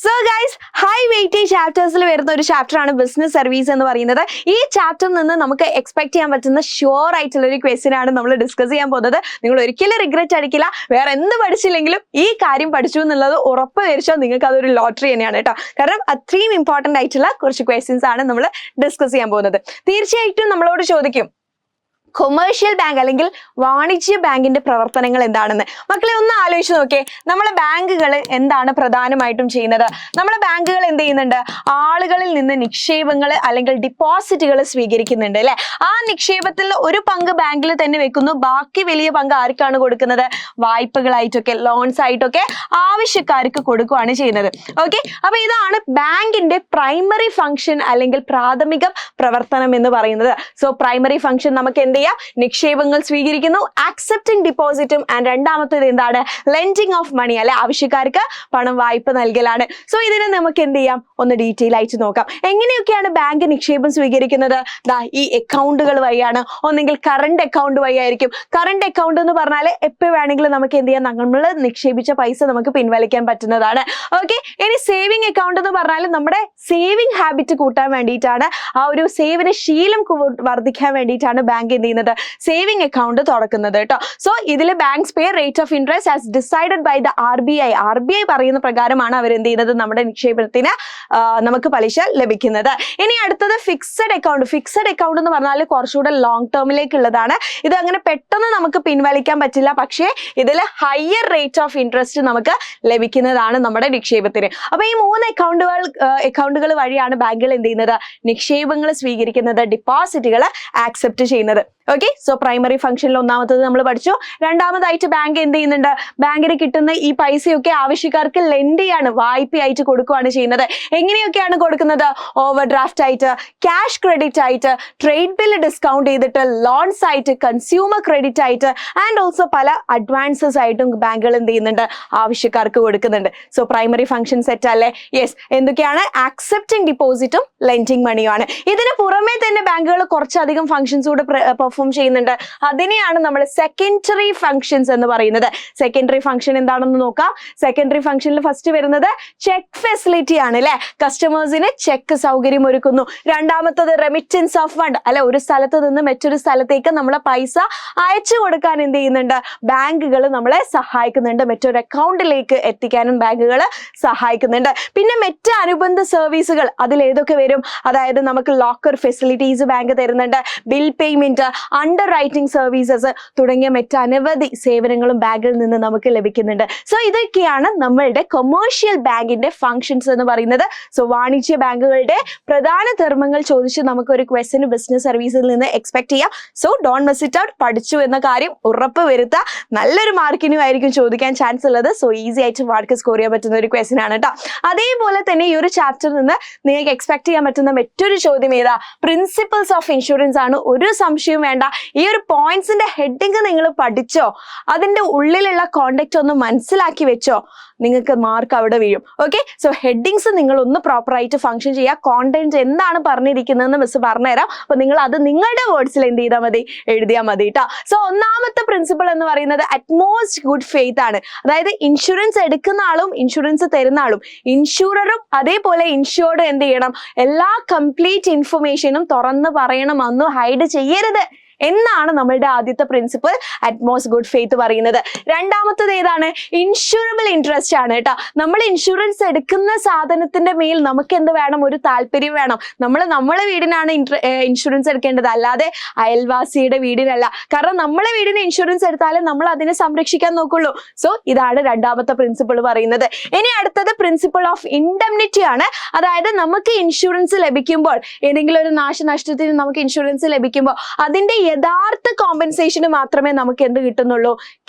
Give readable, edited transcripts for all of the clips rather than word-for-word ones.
So guys, high weightage ചാപ്റ്റേഴ്സിൽ വരുന്ന ഒരു ചാപ്റ്ററാണ് ബിസിനസ് സർവീസ് എന്ന് പറയുന്നത്. ഈ ചാപ്റ്ററിൽ നിന്ന് നമുക്ക് എക്സ്പെക്ട് ചെയ്യാൻ പറ്റുന്ന ഷുവർ ആയിട്ടുള്ള ഒരു ക്വസ്റ്റ്യൻ ആണ് നമ്മൾ ഡിസ്കസ് ചെയ്യാൻ പോകുന്നത്. നിങ്ങൾ ഒരിക്കലും റിഗ്രറ്റ് അടിക്കില്ല. വേറെ എന്ത് പഠിച്ചില്ലെങ്കിലും ഈ കാര്യം പഠിച്ചു എന്നുള്ളത് ഉറപ്പ് വരിച്ചാൽ നിങ്ങൾക്ക് അതൊരു ലോട്ടറി തന്നെയാണ് കേട്ടോ. കാരണം അത്രയും ഇമ്പോർട്ടന്റ് ആയിട്ടുള്ള കുറച്ച് ക്വസ്റ്റ്യൻസ് ആണ് നമ്മൾ ഡിസ്കസ് ചെയ്യാൻ പോകുന്നത്. തീർച്ചയായിട്ടും നമ്മളോട് ചോദിക്കും, കൊമേഴ്ഷ്യൽ ബാങ്ക് അല്ലെങ്കിൽ വാണിജ്യ ബാങ്കിന്റെ പ്രവർത്തനങ്ങൾ എന്താണെന്ന്. മക്കളെ ഒന്ന് ആലോചിച്ച് നോക്കിയേ, നമ്മളെ ബാങ്കുകൾ എന്താണ് പ്രധാനമായിട്ടും ചെയ്യുന്നത്? നമ്മളെ ബാങ്കുകൾ എന്ത് ചെയ്യുന്നുണ്ട്? ആളുകളിൽ നിന്ന് നിക്ഷേപങ്ങൾ അല്ലെങ്കിൽ ഡിപ്പോസിറ്റുകൾ സ്വീകരിക്കുന്നുണ്ട് അല്ലെ. ആ നിക്ഷേപത്തിൽ ഒരു പങ്ക് ബാങ്കിൽ തന്നെ വെക്കുന്നു, ബാക്കി വലിയ പങ്ക് ആർക്കാണ് കൊടുക്കുന്നത്? വായ്പകളായിട്ടൊക്കെ, ലോൺസ് ആയിട്ടൊക്കെ ആവശ്യക്കാർക്ക് കൊടുക്കുകയാണ് ചെയ്യുന്നത്. ഓക്കെ, അപ്പൊ ഇതാണ് ബാങ്കിന്റെ പ്രൈമറി ഫംഗ്ഷൻ അല്ലെങ്കിൽ പ്രാഥമിക പ്രവർത്തനം എന്ന് പറയുന്നത്. സോ പ്രൈമറി ഫംഗ്ഷൻ നമുക്ക് എന്ത് ചെയ്യാം? നിക്ഷേപങ്ങൾ സ്വീകരിക്കുന്നു, ആക്സെപ്റ്റിംഗ് ഡിപ്പോസിറ്റും, ആൻഡ് രണ്ടാമത്തേത് എന്താണ്? ലെൻഡിങ് ഓഫ് മണി അല്ലെ, ആവശ്യക്കാർക്ക് പണം വായ്പ നൽകലാണ്. സോ ഇതിനെ നമുക്ക് എന്ത് ചെയ്യാം? ഒന്ന് ഡീറ്റെയിൽ ആയിട്ട് നോക്കാം. എങ്ങനെയൊക്കെയാണ് ബാങ്ക് നിക്ഷേപം സ്വീകരിക്കുന്നത്? ഈ അക്കൗണ്ടുകൾ വഴിയാണ്. ഒന്നെങ്കിൽ കറണ്ട് അക്കൗണ്ട് വഴി ആയിരിക്കും. കറണ്ട് അക്കൗണ്ട് എന്ന് പറഞ്ഞാൽ എപ്പോൾ വേണമെങ്കിലും നമുക്ക് എന്ത് ചെയ്യാം? നമ്മൾ നിക്ഷേപിച്ച പൈസ നമുക്ക് പിൻവലിക്കാൻ പറ്റുന്നതാണ്. ഓക്കെ, ഇനി സേവിങ് അക്കൗണ്ട് എന്ന് പറഞ്ഞാൽ നമ്മുടെ സേവിങ് ഹാബിറ്റ് കൂട്ടാൻ വേണ്ടിയിട്ടാണ്, ആ ഒരു സേവന ശീലം വർദ്ധിക്കാൻ വേണ്ടിയിട്ടാണ് ബാങ്ക് എന്ത് ചെയ്യുന്നത്? സേവിങ് അക്കൗണ്ട് തുറക്കുന്നത് കേട്ടോ. സോ ഇതിൽ banks pay rate of interest as decided by the RBI. RBI പറയുന്ന പ്രകാരമാണ് അവർ എന്ത് ചെയ്യുന്നത്? നമ്മുടെ നിക്ഷേപത്തിന് നമുക്ക് പലിശ ലഭിക്കുന്നത്. ഇനി അടുത്തത് ഫിക്സഡ് അക്കൗണ്ട്. ഫിക്സഡ് അക്കൗണ്ട് എന്ന് പറഞ്ഞാൽ കുറച്ചുകൂടെ ലോങ് ടേമിലേക്കുള്ളതാണ്. ഇത് അങ്ങനെ പെട്ടെന്ന് നമുക്ക് പിൻവലിക്കാൻ പറ്റില്ല, പക്ഷേ ഇതിൽ ഹയർ റേറ്റ് ഓഫ് ഇൻട്രസ്റ്റ് നമുക്ക് ലഭിക്കുന്നതാണ് നമ്മുടെ നിക്ഷേപത്തിന്. അപ്പൊ ഈ മൂന്ന് അക്കൗണ്ടുകൾ വഴിയാണ് ബാങ്കുകൾ എന്ത് ചെയ്യുന്നത്? നിക്ഷേപങ്ങൾ സ്വീകരിക്കുന്നത്, ഡിപ്പോസിറ്റുകൾ ആക്സെപ്റ്റ് ചെയ്യുന്നത്. ഓക്കെ, സോ പ്രൈമറി ഫംഗ്ഷനിൽ ഒന്നാമത്തത് നമ്മൾ പഠിച്ചു. രണ്ടാമതായിട്ട് ബാങ്ക് എന്ത് ചെയ്യുന്നുണ്ട്? ബാങ്കിന് കിട്ടുന്ന ഈ പൈസയൊക്കെ ആവശ്യക്കാർക്ക് ലെൻഡ് ചെയ്യാണ്, വായ്പയായിട്ട് കൊടുക്കുകയാണ് ചെയ്യുന്നത്. എങ്ങനെയൊക്കെയാണ് കൊടുക്കുന്നത്? ഓവർ ഡ്രാഫ്റ്റ് ആയിട്ട്, ക്യാഷ് ക്രെഡിറ്റ് ആയിട്ട്, ട്രേഡ് ബില്ല് ഡിസ്കൗണ്ട് ചെയ്തിട്ട്, ലോൺസ് ആയിട്ട്, കൺസ്യൂമർ ക്രെഡിറ്റ് ആയിട്ട്, ആൻഡ് ഓൾസോ പല അഡ്വാൻസസ് ആയിട്ടും ബാങ്കുകൾ എന്ത് ചെയ്യുന്നുണ്ട്? ആവശ്യക്കാർക്ക് കൊടുക്കുന്നുണ്ട്. സോ പ്രൈമറി ഫംഗ്ഷൻ സെറ്റ് അല്ലേ? യെസ്. എന്തൊക്കെയാണ്? ആക്സെപ്റ്റിംഗ് ഡിപ്പോസിറ്റും ലെൻഡിങ് മണിയുമാണ്. ഇതിന് പുറമെ തന്നെ ബാങ്കുകൾ കുറച്ചധികം ഫംഗ്ഷൻസ് കൂടെ പെർഫോം ചെയ്യുന്നുണ്ട്. അതിനെയാണ് നമ്മൾ സെക്കൻഡറി ഫംഗ്ഷൻസ് എന്ന് പറയുന്നത്. സെക്കൻഡറി ഫംഗ്ഷൻ എന്താണെന്ന് നോക്കാം. സെക്കൻഡറി ഫംഗ്ഷനിൽ ഫസ്റ്റ് വരുന്നത് ചെക്ക് ഫെസിലിറ്റി ആണ് അല്ലെ. കസ്റ്റമേഴ്സിന് ചെക്ക് സൗകര്യം ഒരുക്കുന്നു. രണ്ടാമത്തത് റെമിറ്റൻസ് ഓഫ് ഫണ്ട് അല്ലെ, ഒരു സ്ഥലത്ത് നിന്ന് മറ്റൊരു സ്ഥലത്തേക്ക് നമ്മളെ പൈസ അയച്ചു കൊടുക്കാൻ എന്ത് ചെയ്യുന്നുണ്ട്? ബാങ്കുകൾ നമ്മളെ സഹായിക്കുന്നുണ്ട്. മറ്റൊരു അക്കൗണ്ടിലേക്ക് എത്തിക്കാനും ബാങ്കുകൾ സഹായിക്കുന്നുണ്ട്. പിന്നെ മറ്റ് അനുബന്ധ സർവീസുകൾ അതിൽ ഏതൊക്കെ വരും? അതായത് നമുക്ക് ലോക്കർ ഫെസിലിറ്റീസ് ബാങ്ക് തരുന്നുണ്ട്, bill payment, under writing services തുടങ്ങിയ മറ്റനവധി സേവനങ്ങളും ബാങ്കിൽ നിന്ന് നമുക്ക് ലഭിക്കുന്നുണ്ട്. സോ ഇതൊക്കെയാണ് നമ്മളുടെ കൊമേഴ്ഷ്യൽ ബാങ്കിന്റെ ഫംഗ്ഷൻസ് എന്ന് പറയുന്നത്. സോ വാണിജ്യ ബാങ്കുകളുടെ പ്രധാന ധർമ്മങ്ങൾ ചോദിച്ച് നമുക്കൊരു ക്വസ്റ്റ്യൻ ബിസിനസ് സർവീസിൽ നിന്ന് എക്സ്പെക്ട് ചെയ്യാം. So don't miss it out. പഠിച്ചു എന്ന കാര്യം ഉറപ്പ് വരുത്തുക. നല്ലൊരു മാർക്കിനും ആയിരിക്കും ചോദിക്കാൻ ചാൻസ് ഉള്ളത്. സോ ഈസി ആയിട്ട് മാർക്ക് സ്കോർ ചെയ്യാൻ പറ്റുന്ന ഒരു ക്വസ്റ്റ്യൻ ആണ് കേട്ടോ. അതേപോലെ തന്നെ ഈ ഒരു ചാപ്റ്ററിൽ നിന്ന് നിങ്ങൾക്ക് എക്സ്പെക്ട് ചെയ്യാൻ പറ്റുന്ന മറ്റൊരു ചോദ്യം ഏതാ? പ്രിൻസിപ്പിൾസ് ഓഫ് ഇൻഷുറൻസ് ആണ്. ഒരു സംശയവും വേണ്ട. ഈ ഒരു പോയിന്റ്സിന്റെ ഹെഡിങ് നിങ്ങൾ പഠിച്ചോ, അതിന്റെ ഉള്ളിലുള്ള കോണ്ടെക്സ്റ്റ് ഒന്ന് മനസ്സിലാക്കി വെച്ചോ, നിങ്ങൾക്ക് മാർക്ക് അവിടെ വീഴും. ഓക്കെ, സോ ഹെഡിങ്സ് നിങ്ങൾ ഒന്ന് പ്രോപ്പർ ആയിട്ട് ഫംഗ്ഷൻ ചെയ്യുക. കോണ്ടന്റ് എന്താണ് പറഞ്ഞിരിക്കുന്നതെന്ന് മിസ് പറഞ്ഞുതരാം. അപ്പൊ നിങ്ങൾ അത് നിങ്ങളുടെ വേർഡ്സിൽ എന്ത് ചെയ്താൽ മതി? എഴുതിയാൽ മതി കേട്ടോ. സോ ഒന്നാമത്തെ പ്രിൻസിപ്പിൾ എന്ന് പറയുന്നത് അറ്റ്മോസ്റ്റ് ഗുഡ് ഫെയ്ത്ത് ആണ്. അതായത് ഇൻഷുറൻസ് എടുക്കുന്ന ആളും ഇൻഷുറൻസ് തരുന്ന ആളും, ഇൻഷുററും അതേപോലെ ഇൻഷുർഡ് എന്ത് ചെയ്യണം? എല്ലാ കംപ്ലീറ്റ് ഇൻഫർമേഷനും തുറന്ന് പറയണം, ഒന്നും ഹൈഡ് ചെയ്യരുത് എന്നാണ് നമ്മളുടെ ആദ്യത്തെ പ്രിൻസിപ്പിൾ, അറ്റ്മോസ്റ്റ് ഗുഡ് ഫെയ്ത്ത് പറയുന്നത്. രണ്ടാമത്തത് ഏതാണ്? ഇൻഷുറബിൾ ഇൻട്രസ്റ്റ് ആണ് കേട്ടോ. നമ്മൾ ഇൻഷുറൻസ് എടുക്കുന്ന സാധനത്തിന്റെ മേൽ നമുക്ക് എന്ത് വേണം? ഒരു താല്പര്യം വേണം. നമ്മളെ വീടിനാണ് ഇൻഷുറൻസ് എടുക്കേണ്ടത്, അല്ലാതെ അയൽവാസിയുടെ വീടിനല്ല. കാരണം നമ്മളെ വീടിന് ഇൻഷുറൻസ് എടുത്താലേ നമ്മൾ അതിനെ സംരക്ഷിക്കാൻ നോക്കുള്ളൂ. സോ ഇതാണ് രണ്ടാമത്തെ പ്രിൻസിപ്പിൾ പറയുന്നത്. ഇനി അടുത്തത് പ്രിൻസിപ്പിൾ ഓഫ് ഇൻഡെംനിറ്റി ആണ്. അതായത് നമുക്ക് ഇൻഷുറൻസ് ലഭിക്കുമ്പോൾ, ഏതെങ്കിലും ഒരു നാശനഷ്ടത്തിന് നമുക്ക് ഇൻഷുറൻസ് ലഭിക്കുമ്പോൾ അതിന്റെ യഥാർത്ഥ കോമ്പൻസേഷന് മാത്രമേ നമുക്ക് എന്ത്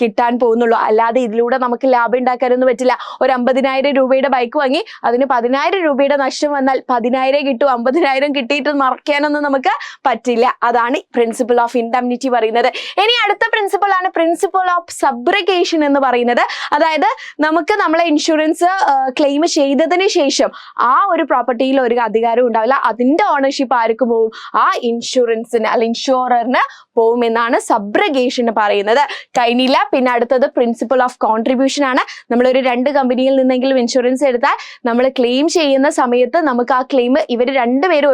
കിട്ടാൻ പോകുന്നുള്ളൂ. അല്ലാതെ ഇതിലൂടെ നമുക്ക് ലാഭം ഉണ്ടാക്കാനൊന്നും പറ്റില്ല. ഒരു 50,000 രൂപയുടെ ബൈക്ക് വാങ്ങി അതിന് 10,000 രൂപയുടെ നഷ്ടം വന്നാൽ 10,000 കിട്ടും, 50,000 കിട്ടിയിട്ട് മറക്കാനൊന്നും നമുക്ക് പറ്റില്ല. അതാണ് പ്രിൻസിപ്പിൾ ഓഫ് ഇൻഡെംനിറ്റി പറയുന്നത്. ഇനി അടുത്ത പ്രിൻസിപ്പിൾ ആണ് പ്രിൻസിപ്പിൾ ഓഫ് സബ്രഗേഷൻ എന്ന് പറയുന്നത്. അതായത് നമുക്ക് നമ്മളെ ഇൻഷുറൻസ് ക്ലെയിം ചെയ്തതിന് ശേഷം ആ ഒരു പ്രോപ്പർട്ടിയിൽ ഒരു അധികാരം ഉണ്ടാവില്ല. അതിന്റെ ഓണർഷിപ്പ് ആർക്ക് പോകും? ആ ഇൻഷുറൻസിന് അല്ല ഇൻഷുററിന് പോകുമെന്നാണ് സബ്രഗേഷൻ പറയുന്നത്. കഴിഞ്ഞില്ല, പിന്നെ അടുത്തത് പ്രിൻസിപ്പിൾ ഓഫ് കോൺട്രിബ്യൂഷൻ ആണ്. നമ്മളൊരു 2 കമ്പനിയിൽ നിന്നെങ്കിലും ഇൻഷുറൻസ് എടുത്താൽ നമ്മൾ ക്ലെയിം ചെയ്യുന്ന സമയത്ത് നമുക്ക് ആ ക്ലെയിം ഇവർ രണ്ടുപേരും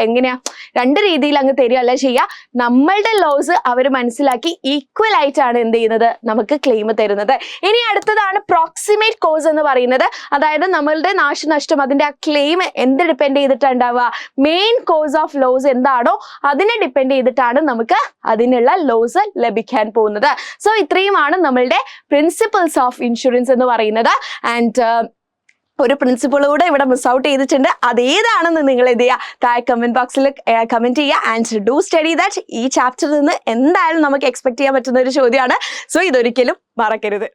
എങ്ങനെയാ 2 രീതിയിൽ അങ്ങ് തരികയല്ല ചെയ്യുക. നമ്മളുടെ ലോസ് അവർ മനസ്സിലാക്കി ഈക്വൽ ആയിട്ടാണ് എന്ത് ചെയ്യുന്നത്, നമുക്ക് ക്ലെയിം തരുന്നത്. ഇനി അടുത്തതാണ് പ്രോക്സിമേറ്റ് കോസ് എന്ന് പറയുന്നത്. അതായത് നമ്മളുടെ നാശനഷ്ടം അതിന്റെ ആ ക്ലെയിം എന്ത് ഡിപ്പെൻഡ് ചെയ്തിട്ടുണ്ടാവുക, മെയിൻ കോസ് ഓഫ് ലോസ് എന്താണോ അതിനെ ഡിപ്പെൻഡ് ചെയ്തിട്ടാണ് നമുക്ക് അതിനുള്ള ലോസ് ലഭിക്കാൻ പോകുന്നത്. സോ ഇത്രയുമാണ് നമ്മളുടെ പ്രിൻസിപ്പിൾസ് ഓഫ് ഇൻഷുറൻസ് എന്ന് പറയുന്നത്. ആൻഡ് ഒരു പ്രിൻസിപ്പിൾ കൂടെ ഇവിടെ മിസ് ഔട്ട് ചെയ്തിട്ടുണ്ട്. അതേതാണെന്ന് നിങ്ങൾ എന്ത് ചെയ്യുക, താഴെ കമന്റ് ബോക്സിൽ കമന്റ് ചെയ്യുക. And do study that. ഈ ചാപ്റ്ററിൽ നിന്ന് എന്തായാലും നമുക്ക് എക്സ്പെക്ട് ചെയ്യാൻ പറ്റുന്ന ഒരു ചോദ്യമാണ്. സോ ഇതൊരിക്കലും മറക്കരുത്.